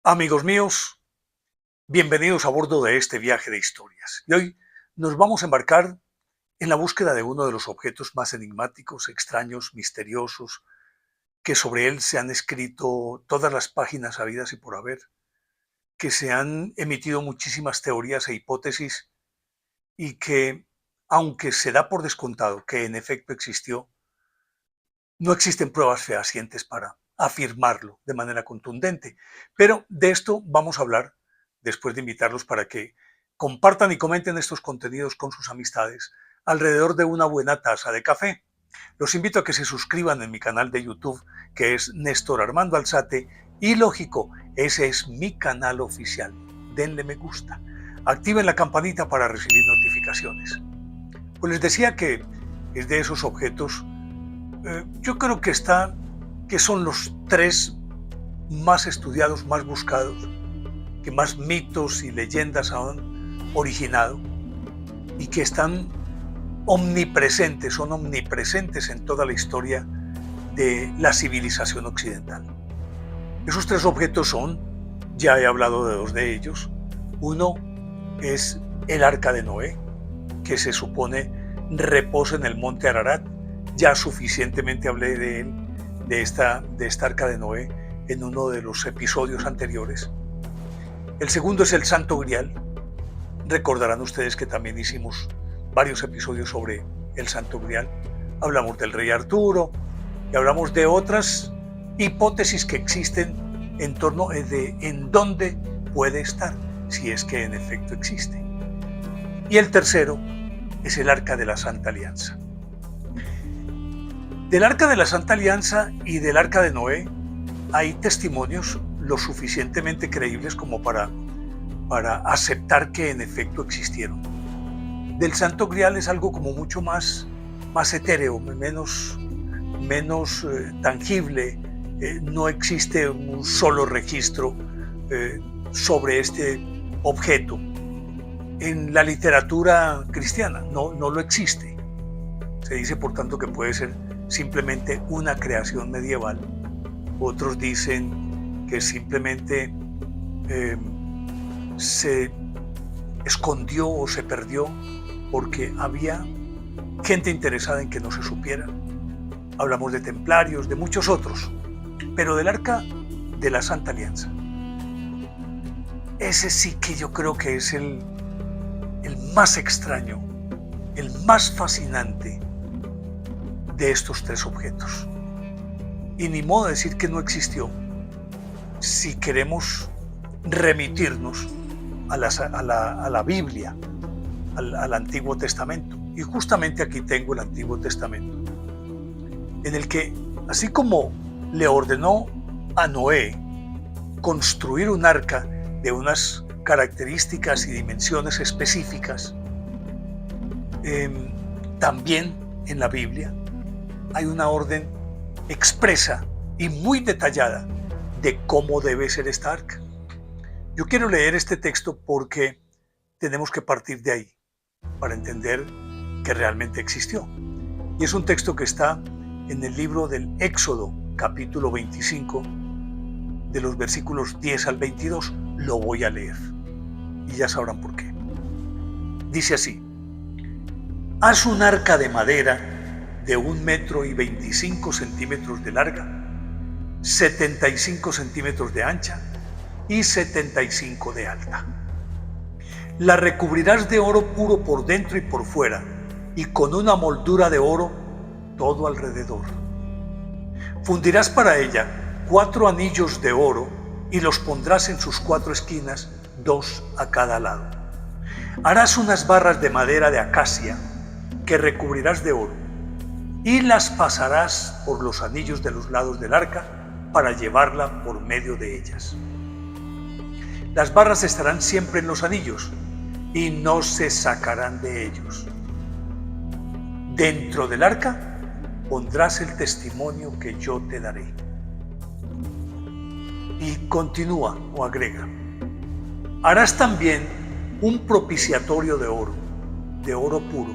Amigos míos, bienvenidos a bordo de este viaje de historias. Y hoy nos vamos a embarcar en la búsqueda de uno de los objetos más enigmáticos, extraños, misteriosos, que sobre él se han escrito todas las páginas habidas y por haber, que se han emitido muchísimas teorías e hipótesis y que, aunque se da por descontado que en efecto existió, no existen pruebas fehacientes para afirmarlo de manera contundente. Pero de esto vamos a hablar después de invitarlos para que compartan y comenten estos contenidos con sus amistades alrededor de una buena taza de café. Los invito a que se suscriban en mi canal de YouTube, que es Néstor Armando Alzate, y lógico, ese es mi canal oficial. Denle me gusta. Activen la campanita para recibir notificaciones. Pues les decía que es de esos objetos, yo creo que son los tres más estudiados, más buscados, que más mitos y leyendas han originado y que están son omnipresentes en toda la historia de la civilización occidental. Esos tres objetos son, ya he hablado de dos de ellos. Uno es el Arca de Noé, que se supone reposa en el monte Ararat. Ya suficientemente hablé de él, de esta Arca de Noé, en uno de los episodios anteriores. El segundo es el Santo Grial. Recordarán ustedes que también hicimos varios episodios sobre el Santo Grial. Hablamos del rey Arturo y hablamos de otras hipótesis que existen en torno de en dónde puede estar, si es que en efecto existe. Y el tercero es el Arca de la Santa Alianza. Del Arca de la Santa Alianza y del Arca de Noé hay testimonios lo suficientemente creíbles como para aceptar que en efecto existieron. Del Santo Grial es algo como mucho más etéreo, menos tangible. No existe un solo registro sobre este objeto. En la literatura cristiana no lo existe. Se dice, por tanto, que puede ser simplemente una creación medieval. Otros dicen que simplemente se escondió o se perdió porque había gente interesada en que no se supiera. Hablamos de templarios, de muchos otros, pero del Arca de la Santa Alianza, ese sí que yo creo que es el más extraño, el más fascinante de estos tres objetos. Y ni modo de decir que no existió si queremos remitirnos a la Biblia, al Antiguo Testamento. Y justamente aquí tengo el Antiguo Testamento, en el que, así como le ordenó a Noé construir un arca de unas características y dimensiones específicas, también en la Biblia hay una orden expresa y muy detallada de cómo debe ser esta arca. Yo quiero leer este texto porque tenemos que partir de ahí para entender que realmente existió. Y es un texto que está en el libro del Éxodo, capítulo 25, de los versículos 10 al 22. Lo voy a leer y ya sabrán por qué. Dice así: haz un arca de madera de 1,25 metros de larga, 75 centímetros de ancha y 75 de alta. La recubrirás de oro puro por dentro y por fuera, y con una moldura de oro todo alrededor. Fundirás para ella 4 anillos de oro y los pondrás en sus 4 esquinas, 2 a cada lado. Harás unas barras de madera de acacia que recubrirás de oro y las pasarás por los anillos de los lados del arca para llevarla por medio de ellas. Las barras estarán siempre en los anillos y no se sacarán de ellos. Dentro del arca pondrás el testimonio que yo te daré. Y continúa o agrega: harás también un propiciatorio de oro puro,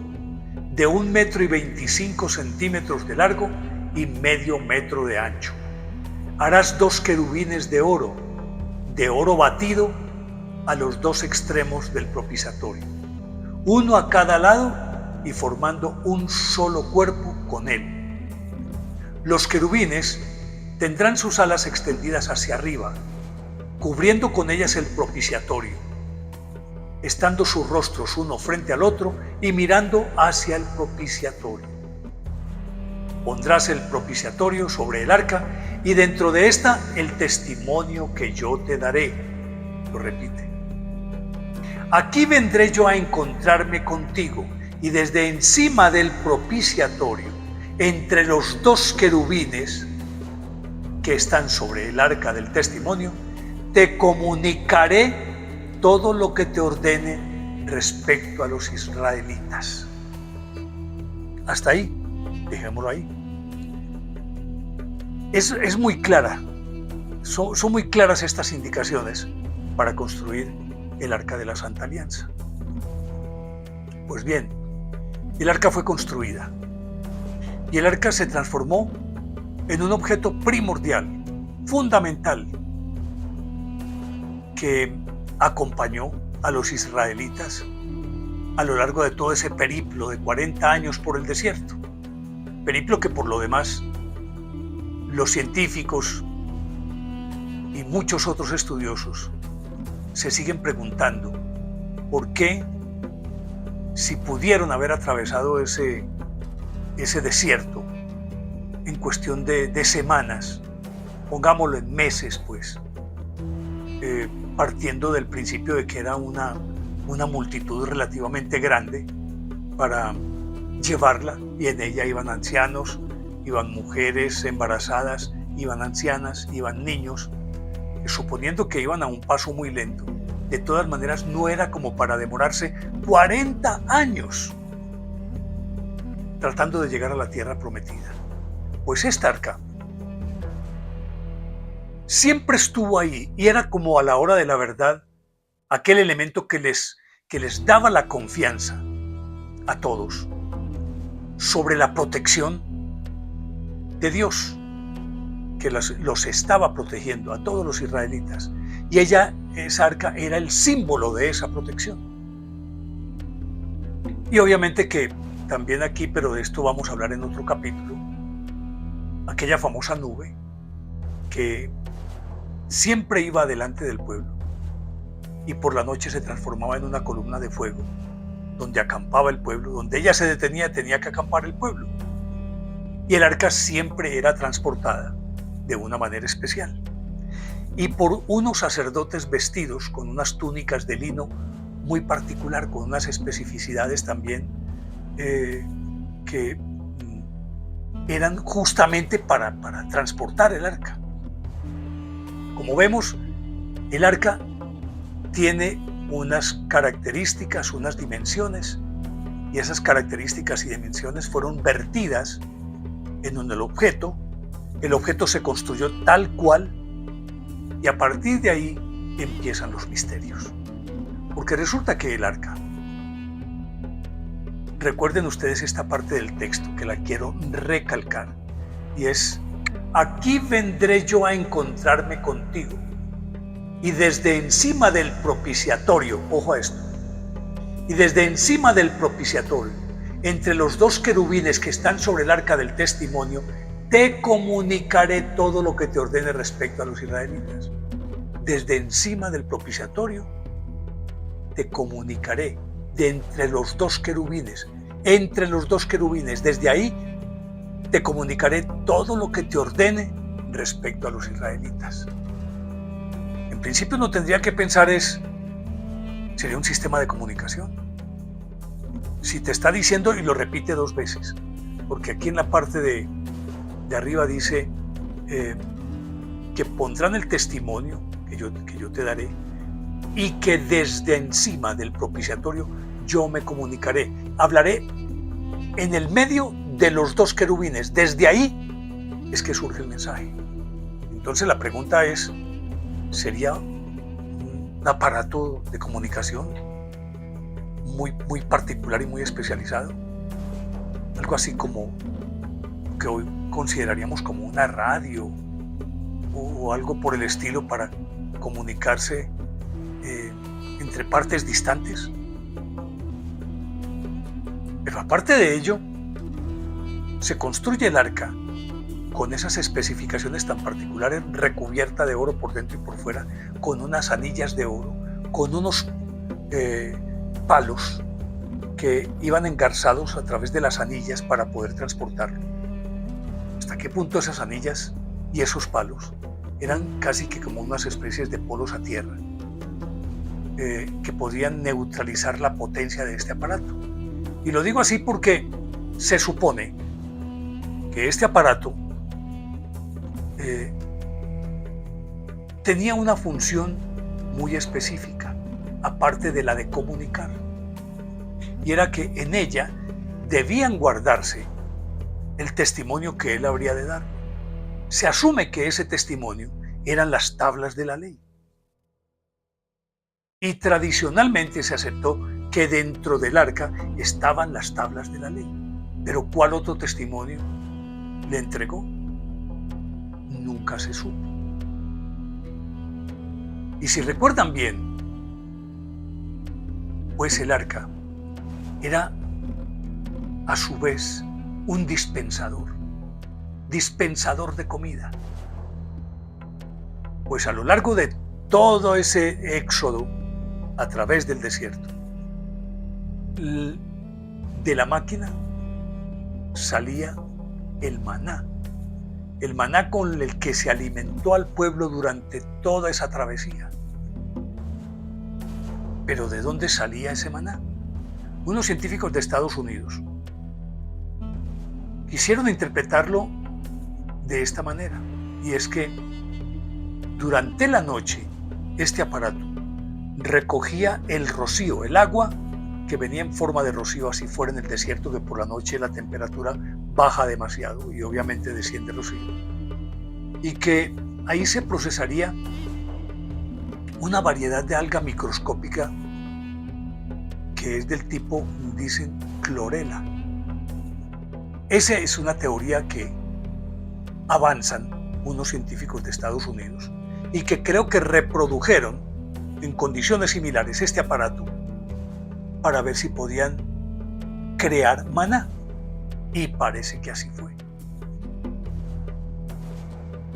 de 1,25 metros de largo y medio metro de ancho. Harás 2 querubines de oro batido a los 2 extremos del propiciatorio, uno a cada lado y formando un solo cuerpo con él. Los querubines tendrán sus alas extendidas hacia arriba, cubriendo con ellas el propiciatorio, estando sus rostros uno frente al otro y mirando hacia el propiciatorio. Pondrás el propiciatorio sobre el arca y dentro de esta el testimonio que yo te daré. Lo repite. Aquí vendré yo a encontrarme contigo y desde encima del propiciatorio, entre los 2 querubines que están sobre el arca del testimonio, te comunicaré todo lo que te ordene respecto a los israelitas. Hasta ahí. Dejémoslo ahí. Es muy clara, son muy claras estas indicaciones para construir el Arca de la Santa Alianza. Pues bien, el arca fue construida y el arca se transformó en un objeto primordial, fundamental, que acompañó a los israelitas a lo largo de todo ese periplo de 40 años por el desierto. Periplo que por lo demás los científicos y muchos otros estudiosos se siguen preguntando por qué, si pudieron haber atravesado ese desierto en cuestión de semanas, pongámoslo en meses pues, partiendo del principio de que era una multitud relativamente grande para llevarla, y en ella iban ancianos, iban mujeres embarazadas, iban ancianas, iban niños, suponiendo que iban a un paso muy lento. De todas maneras, no era como para demorarse 40 años tratando de llegar a la tierra prometida. Pues esta arca siempre estuvo ahí y era como a la hora de la verdad aquel elemento que les daba la confianza a todos sobre la protección de Dios, que los estaba protegiendo a todos los israelitas. Y esa arca era el símbolo de esa protección. Y obviamente que también aquí, pero de esto vamos a hablar en otro capítulo, aquella famosa nube que siempre iba delante del pueblo y por la noche se transformaba en una columna de fuego donde acampaba el pueblo, donde ella se detenía, tenía que acampar el pueblo. Y el arca siempre era transportada de una manera especial y por unos sacerdotes vestidos con unas túnicas de lino muy particular, con unas especificidades también que eran justamente para transportar el arca. Como vemos, el arca tiene unas características, unas dimensiones, y esas características y dimensiones fueron vertidas en donde el objeto se construyó tal cual, y a partir de ahí empiezan los misterios. Porque resulta que el arca, recuerden ustedes esta parte del texto que la quiero recalcar, y es: aquí vendré yo a encontrarme contigo, y desde encima del propiciatorio, ojo a esto, y desde encima del propiciatorio, entre los 2 querubines que están sobre el arca del testimonio, te comunicaré todo lo que te ordene respecto a los israelitas. Desde encima del propiciatorio, te comunicaré de entre los 2 querubines, desde ahí te comunicaré todo lo que te ordene respecto a los israelitas. En principio no tendría que pensar sería un sistema de comunicación. Si te está diciendo, y lo repite 2 veces, porque aquí en la parte de arriba dice que pondrán el testimonio que yo te daré, y que desde encima del propiciatorio yo me comunicaré. Hablaré en el medio de los 2 querubines. Desde ahí es que surge el mensaje. Entonces la pregunta es: ¿sería un aparato de comunicación muy particular y muy especializado? Algo así como lo que hoy consideraríamos como una radio o algo por el estilo para comunicarse entre partes distantes. Pero aparte de ello, se construye el arca con esas especificaciones tan particulares, recubierta de oro por dentro y por fuera, con unas anillas de oro, con unos palos que iban engarzados a través de las anillas para poder transportarlo. ¿Hasta qué punto esas anillas y esos palos eran casi que como unas especies de polos a tierra que podían neutralizar la potencia de este aparato? Y lo digo así porque se supone que este aparato tenía una función muy específica, aparte de la de comunicar, y era que en ella debían guardarse el testimonio que él habría de dar. Se asume que ese testimonio eran las tablas de la ley. Y tradicionalmente se aceptó que dentro del arca estaban las tablas de la ley. Pero ¿cuál otro testimonio le entregó? Nunca se supo. Y si recuerdan bien, pues el arca era a su vez un dispensador de comida. Pues a lo largo de todo ese éxodo a través del desierto, de la máquina salía el maná con el que se alimentó al pueblo durante toda esa travesía. ¿Pero de dónde salía ese maná? Unos científicos de Estados Unidos quisieron interpretarlo de esta manera, y es que durante la noche este aparato recogía el rocío, el agua que venía en forma de rocío, así fuera en el desierto, que por la noche la temperatura baja demasiado y obviamente desciende el rocío, y que ahí se procesaría una variedad de alga microscópica que es del tipo, dicen, clorela. Esa es una teoría que avanzan unos científicos de Estados Unidos y que creo que reprodujeron en condiciones similares este aparato para ver si podían crear maná. Y parece que así fue.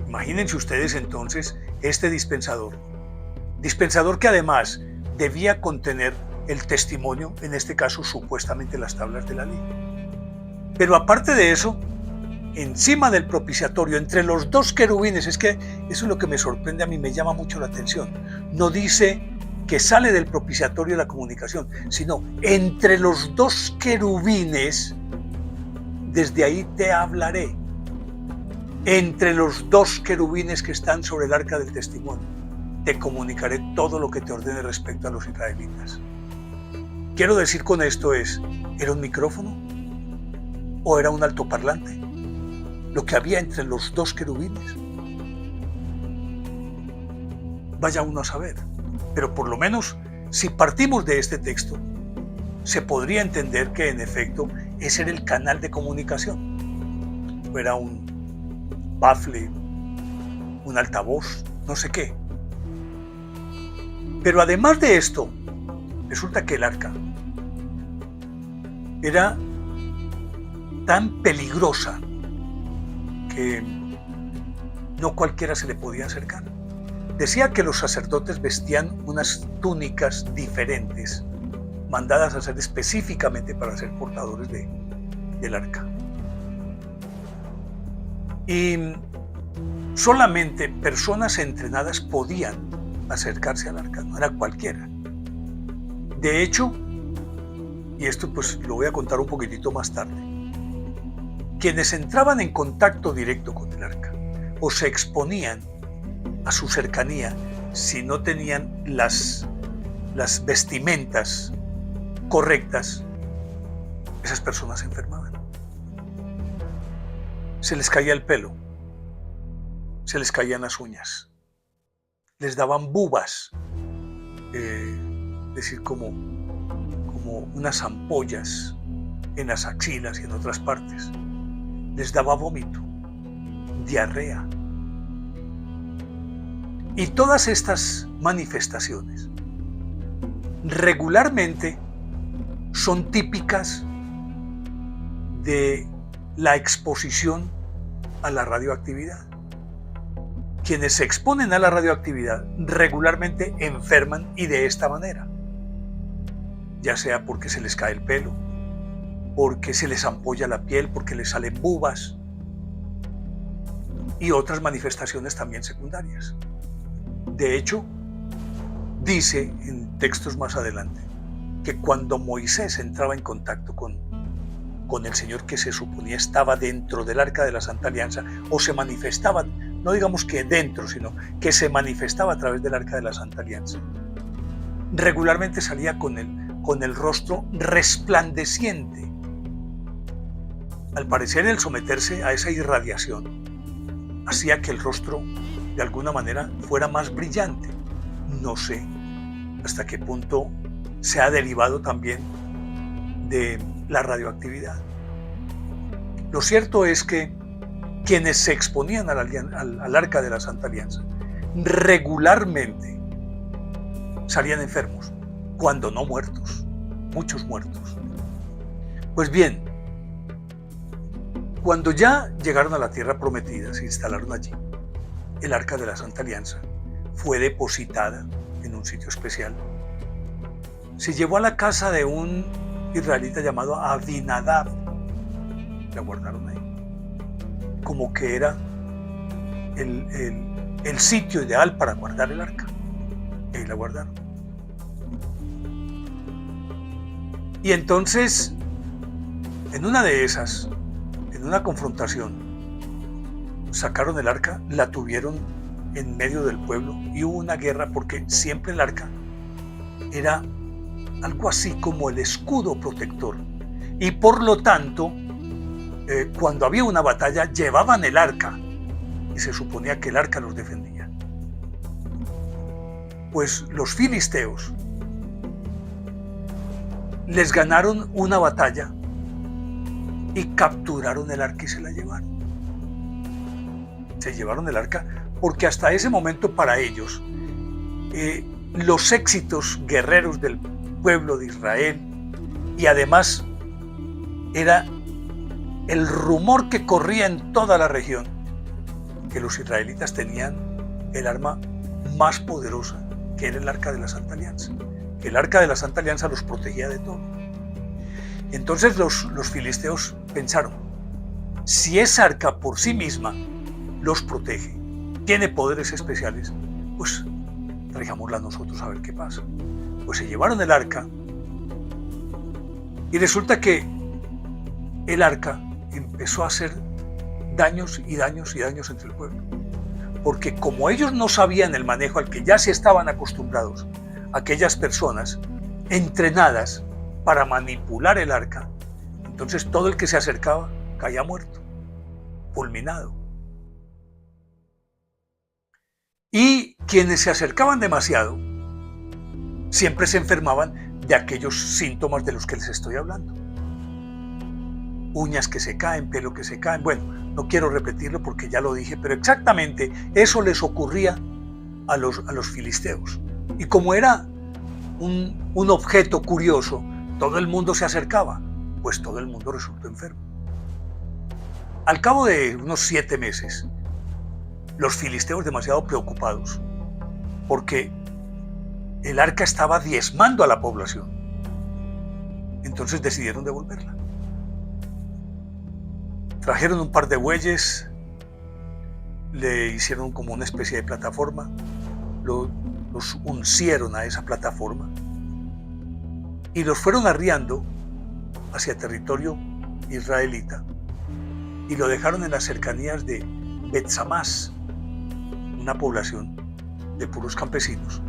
Imagínense ustedes entonces este dispensador que además debía contener el testimonio, en este caso supuestamente las tablas de la ley. Pero aparte de eso, encima del propiciatorio, entre los dos querubines, es que eso es lo que me sorprende a mí, me llama mucho la atención. No dice que sale del propiciatorio la comunicación, sino entre los dos querubines, desde ahí te hablaré. Entre los dos querubines que están sobre el arca del testimonio, te comunicaré todo lo que te ordene respecto a los israelitas. Quiero decir con esto ¿era un micrófono o era un altoparlante lo que había entre los dos querubines? Vaya uno a saber, pero por lo menos si partimos de este texto, se podría entender que en efecto ese era el canal de comunicación. O era un bafle, un altavoz, no sé qué. Pero además de esto, resulta que el arca era tan peligrosa que no cualquiera se le podía acercar. Decía que los sacerdotes vestían unas túnicas diferentes, mandadas a hacer específicamente para ser portadores del arca. Y solamente personas entrenadas podían acercarse al arca, no era cualquiera. De hecho, y esto pues lo voy a contar un poquitito más tarde, quienes entraban en contacto directo con el arca o se exponían a su cercanía si no tenían las vestimentas correctas, esas personas se enfermaban. Se les caía el pelo, se les caían las uñas, les daban bubas, es decir, como unas ampollas en las axilas y en otras partes. les daba vómito, diarrea. Y todas estas manifestaciones regularmente son típicas de la exposición a la radioactividad. Quienes se exponen a la radioactividad regularmente enferman y de esta manera, ya sea porque se les cae el pelo, porque se les ampolla la piel, porque les salen bubas y otras manifestaciones también secundarias. De hecho, dice en textos más adelante que cuando Moisés entraba en contacto con el Señor, que se suponía estaba dentro del Arca de la Santa Alianza, o se manifestaba, no digamos que dentro, sino que se manifestaba a través del Arca de la Santa Alianza, regularmente salía con el rostro resplandeciente. Al parecer, el someterse a esa irradiación hacía que el rostro de alguna manera fuera más brillante. No sé hasta qué punto se ha derivado también de la radioactividad. Lo cierto es que quienes se exponían al Arca de la Santa Alianza regularmente salían enfermos, cuando no muertos, muchos muertos. Pues bien, cuando ya llegaron a la tierra prometida, se instalaron allí, el Arca de la Santa Alianza fue depositada en un sitio especial. Se llevó a la casa de un israelita llamado Abinadab. La guardaron ahí, como que era el sitio ideal para guardar el arca. Y ahí la guardaron. Y entonces, en una de esas, en una confrontación, sacaron el arca, la tuvieron en medio del pueblo y hubo una guerra, porque siempre el arca era algo así como el escudo protector, y por lo tanto cuando había una batalla llevaban el arca y se suponía que el arca los defendía. Pues los filisteos les ganaron una batalla y capturaron el arca y se la llevaron. Se llevaron el arca porque hasta ese momento para ellos los éxitos guerreros del pueblo de Israel, y además era el rumor que corría en toda la región que los israelitas tenían el arma más poderosa, que era el Arca de la Santa Alianza, que el Arca de la Santa Alianza los protegía de todo. Entonces los filisteos pensaron, si esa arca por sí misma los protege, tiene poderes especiales, pues traigámosla nosotros a ver qué pasa. Pues se llevaron el arca y resulta que el arca empezó a hacer daños y daños y daños entre el pueblo, porque como ellos no sabían el manejo al que ya se estaban acostumbrados aquellas personas entrenadas para manipular el arca, entonces todo el que se acercaba caía muerto, fulminado. Y quienes se acercaban demasiado siempre se enfermaban de aquellos síntomas de los que les estoy hablando. Uñas que se caen, pelo que se caen. Bueno, no quiero repetirlo porque ya lo dije, pero exactamente eso les ocurría a los filisteos. Y como era un objeto curioso, todo el mundo se acercaba, pues todo el mundo resultó enfermo. Al cabo de unos 7 meses, los filisteos demasiado preocupados, porque el arca estaba diezmando a la población, entonces decidieron devolverla. Trajeron un par de bueyes, le hicieron como una especie de plataforma, los uncieron a esa plataforma y los fueron arriando hacia territorio israelita y lo dejaron en las cercanías de Bet-Samás, una población de puros campesinos,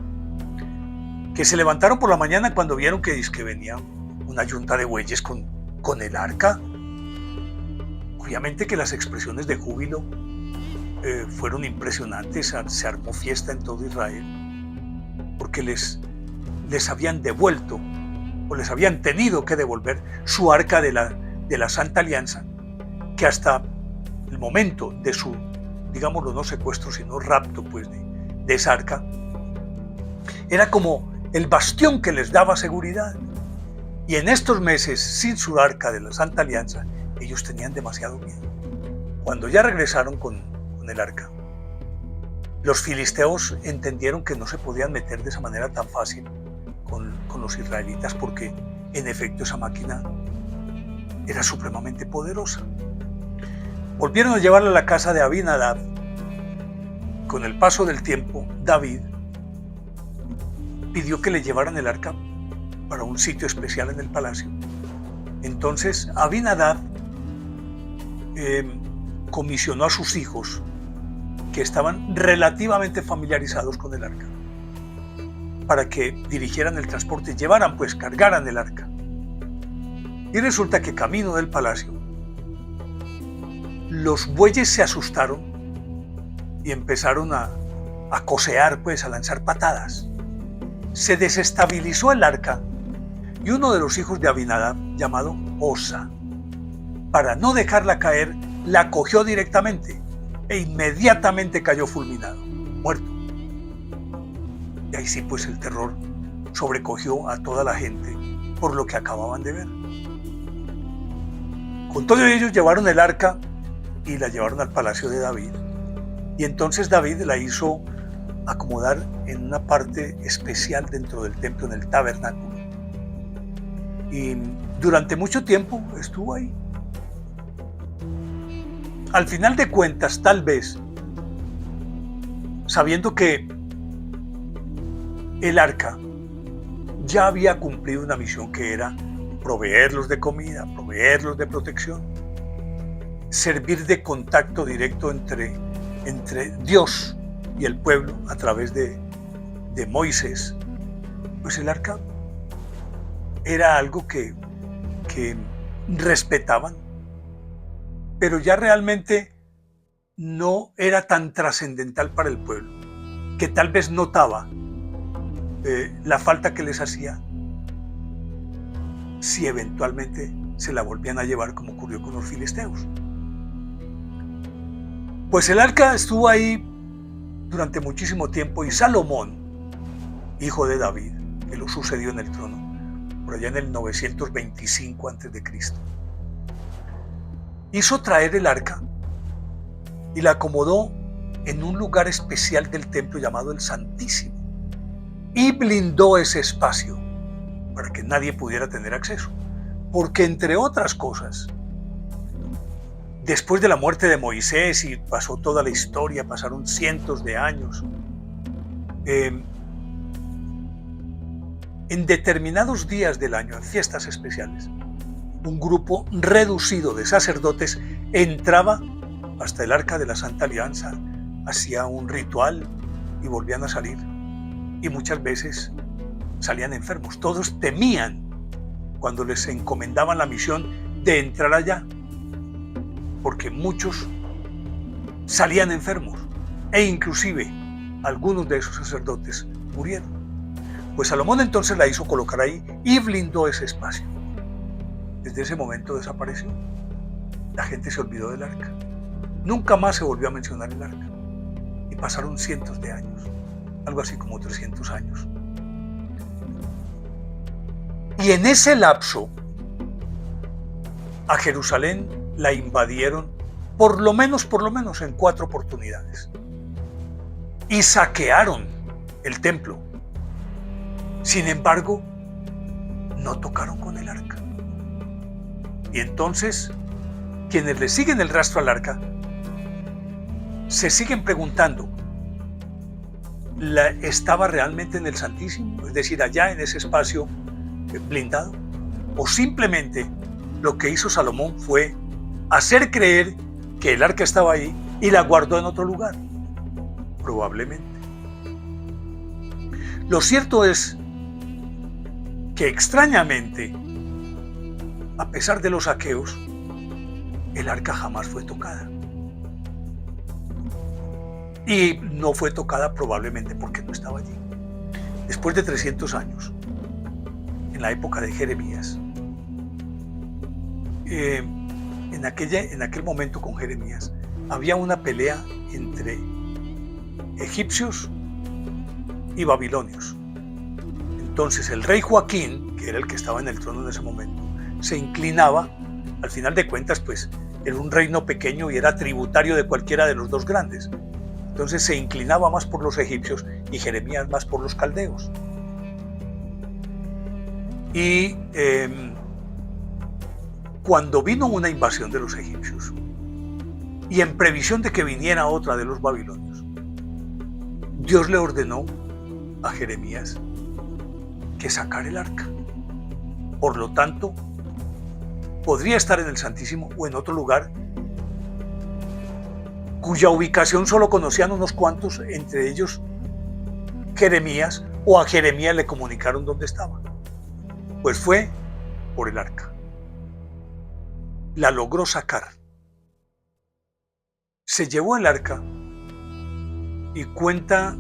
que se levantaron por la mañana cuando vieron que venía una yunta de bueyes con el arca. Obviamente que las expresiones de júbilo fueron impresionantes, se armó fiesta en todo Israel, porque les habían devuelto, o les habían tenido que devolver su arca de la Santa Alianza, que hasta el momento de su, digámoslo, no secuestro, sino rapto, pues, de esa arca, era como el bastión que les daba seguridad. Y en estos meses, sin su arca de la Santa Alianza, ellos tenían demasiado miedo. Cuando ya regresaron con el arca, los filisteos entendieron que no se podían meter de esa manera tan fácil con los israelitas, porque en efecto esa máquina era supremamente poderosa. Volvieron a llevarla a la casa de Abinadab. Con el paso del tiempo, David pidió que le llevaran el arca para un sitio especial en el palacio. Entonces Abinadab comisionó a sus hijos, que estaban relativamente familiarizados con el arca, para que dirigieran el transporte, cargaran el arca. Y resulta que camino del palacio, los bueyes se asustaron y empezaron a cocear, pues, a lanzar patadas. Se desestabilizó el arca y uno de los hijos de Abinadab, llamado Osa, para no dejarla caer, la cogió directamente e inmediatamente cayó fulminado, muerto. Y ahí sí, pues, el terror sobrecogió a toda la gente por lo que acababan de ver. Con todo ello llevaron el arca y la llevaron al palacio de David. Y entonces David la hizo acomodar en una parte especial dentro del templo, en el tabernáculo. Y durante mucho tiempo estuvo ahí. Al final de cuentas, tal vez, sabiendo que el arca ya había cumplido una misión, que era proveerlos de comida, proveerlos de protección, servir de contacto directo entre Dios y el pueblo a través de Moisés, pues el arca era algo que respetaban, pero ya realmente no era tan trascendental para el pueblo, que tal vez notaba la falta que les hacía si eventualmente se la volvían a llevar, como ocurrió con los filisteos. Pues el arca estuvo ahí durante muchísimo tiempo, y Salomón, hijo de David, que lo sucedió en el trono por allá en el 925 a.C., hizo traer el arca y la acomodó en un lugar especial del templo llamado el Santísimo, y blindó ese espacio para que nadie pudiera tener acceso, porque, entre otras cosas, después de la muerte de Moisés, y pasó toda la historia, pasaron cientos de años, en determinados días del año, en fiestas especiales, un grupo reducido de sacerdotes entraba hasta el arca de la Santa Alianza, hacía un ritual y volvían a salir. Y muchas veces salían enfermos. Todos temían cuando les encomendaban la misión de entrar allá, porque muchos salían enfermos, e inclusive algunos de esos sacerdotes murieron. Pues Salomón entonces la hizo colocar ahí y blindó ese espacio. Desde ese momento desapareció. La gente se olvidó del arca. Nunca más se volvió a mencionar el arca. Y pasaron cientos de años, algo así como 300 años. Y en ese lapso, a Jerusalén la invadieron por lo menos en 4 oportunidades. Y saquearon el templo. Sin embargo, no tocaron con el arca. Y entonces, quienes le siguen el rastro al arca, se siguen preguntando, ¿estaba realmente en el Santísimo? Es decir, allá en ese espacio blindado. ¿O simplemente lo que hizo Salomón fue hacer creer que el arca estaba ahí y la guardó en otro lugar? Probablemente. Lo cierto es que, extrañamente, a pesar de los saqueos, el arca jamás fue tocada. Y no fue tocada probablemente porque no estaba allí. Después de 300 años, en la época de Jeremías, en aquel momento con Jeremías, había una pelea entre egipcios y babilonios. Entonces el rey Joaquín, que era el que estaba en el trono en ese momento, se inclinaba, al final de cuentas, pues era un reino pequeño y era tributario de cualquiera de los dos grandes. Entonces se inclinaba más por los egipcios y Jeremías más por los caldeos. Y cuando vino una invasión de los egipcios y en previsión de que viniera otra de los babilonios, Dios le ordenó a Jeremías que sacara el arca. Por lo tanto, podría estar en el Santísimo o en otro lugar cuya ubicación solo conocían unos cuantos, entre ellos Jeremías, o a Jeremías le comunicaron dónde estaba. Pues fue por el arca. La logró sacar. Se llevó el arca y cuenta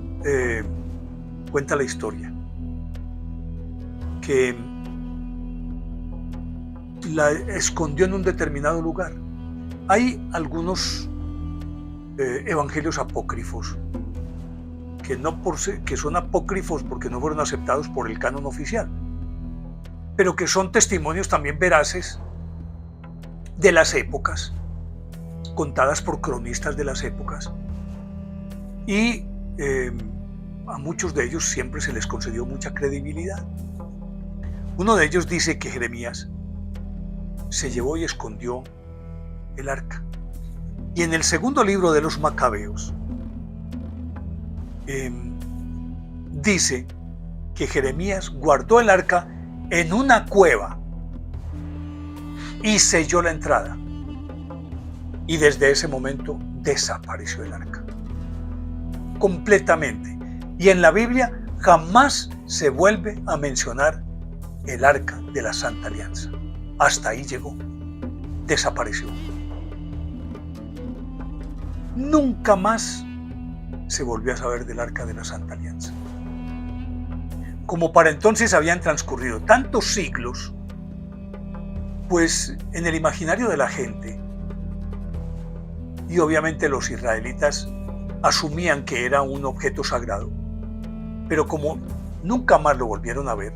la historia que la escondió en un determinado lugar. Hay algunos evangelios apócrifos que son apócrifos porque no fueron aceptados por el canon oficial, pero que son testimonios también veraces de las épocas, contadas por cronistas de las épocas, y a muchos de ellos siempre se les concedió mucha credibilidad. Uno de ellos dice que Jeremías se llevó y escondió el arca. Y en el segundo libro de los Macabeos dice que Jeremías guardó el arca en una cueva y selló la entrada. Y desde ese momento desapareció el arca completamente. Y en la Biblia jamás se vuelve a mencionar el arca de la Santa Alianza. Hasta ahí llegó. Desapareció. Nunca más se volvió a saber del arca de la Santa Alianza. Como para entonces habían transcurrido tantos siglos, pues en el imaginario de la gente, y obviamente los israelitas asumían que era un objeto sagrado, pero como nunca más lo volvieron a ver,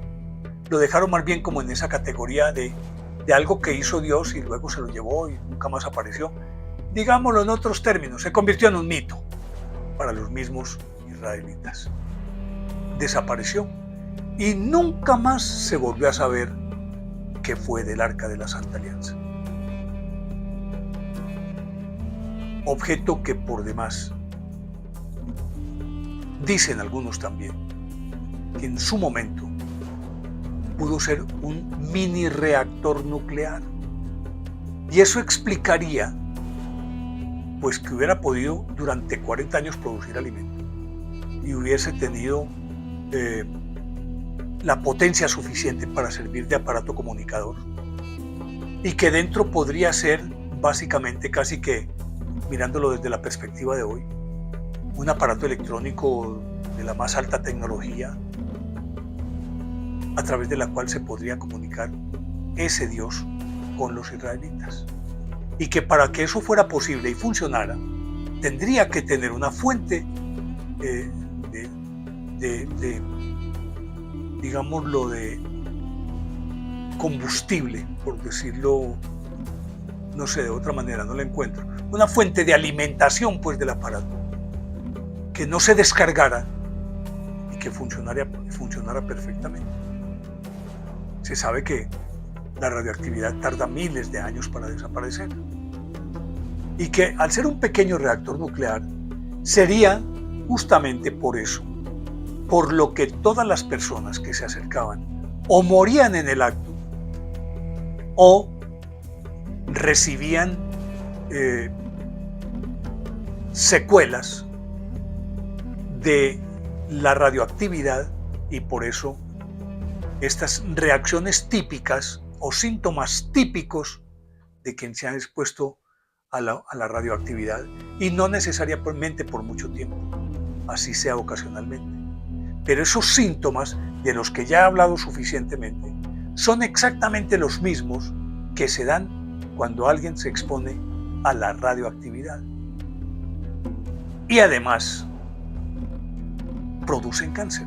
lo dejaron más bien como en esa categoría de algo que hizo Dios y luego se lo llevó y nunca más apareció. Digámoslo en otros términos, se convirtió en un mito para los mismos israelitas. Desapareció y nunca más se volvió a saber qué fue del arca de la Santa Alianza. Objeto que por demás, dicen algunos también, que en su momento pudo ser un mini reactor nuclear. Y eso explicaría pues que hubiera podido durante 40 años producir alimento y hubiese tenido la potencia suficiente para servir de aparato comunicador, y que dentro podría ser básicamente, casi que mirándolo desde la perspectiva de hoy, un aparato electrónico de la más alta tecnología a través de la cual se podría comunicar ese Dios con los israelitas. Y que para que eso fuera posible y funcionara, tendría que tener una fuente digámoslo, de combustible, por decirlo, no sé, de otra manera, no la encuentro. Una fuente de alimentación, pues, del aparato, que no se descargara y que funcionara perfectamente. Se sabe que la radioactividad tarda miles de años para desaparecer, y que al ser un pequeño reactor nuclear sería justamente por eso, por lo que todas las personas que se acercaban o morían en el acto o recibían secuelas de la radioactividad, y por eso estas reacciones típicas o síntomas típicos de quien se ha expuesto a la radioactividad, y no necesariamente por mucho tiempo, así sea ocasionalmente. Pero esos síntomas de los que ya he hablado suficientemente son exactamente los mismos que se dan cuando alguien se expone a la radioactividad. Y además, producen cáncer.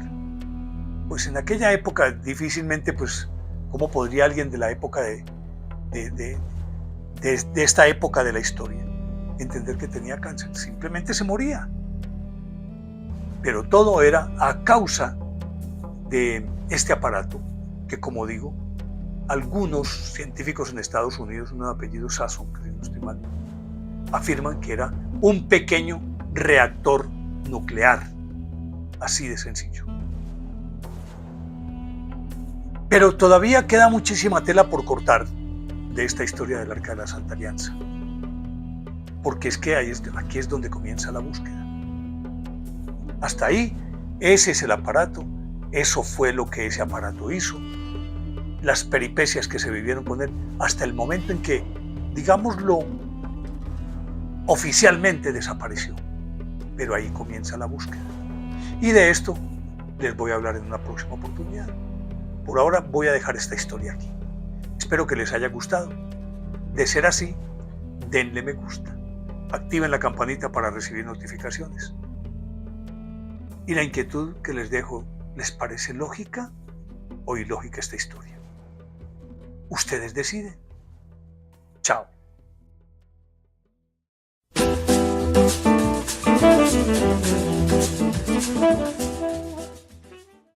Pues en aquella época difícilmente, pues, ¿cómo podría alguien de la época de esta época de la historia entender que tenía cáncer? Simplemente se moría. Pero todo era a causa de este aparato que, como digo, algunos científicos en Estados Unidos, uno de apellido Sasson, que si no estoy mal, afirman que era un pequeño reactor nuclear, así de sencillo. Pero todavía queda muchísima tela por cortar de esta historia del Arca de la Santa Alianza, porque es que aquí es donde comienza la búsqueda. Hasta ahí, ese es el aparato, eso fue lo que ese aparato hizo, las peripecias que se vivieron con él, hasta el momento en que, digámoslo, oficialmente desapareció. Pero ahí comienza la búsqueda. Y de esto les voy a hablar en una próxima oportunidad. Por ahora voy a dejar esta historia aquí. Espero que les haya gustado. De ser así, denle me gusta. Activen la campanita para recibir notificaciones. Y la inquietud que les dejo, ¿les parece lógica o ilógica esta historia? Ustedes deciden. Chao.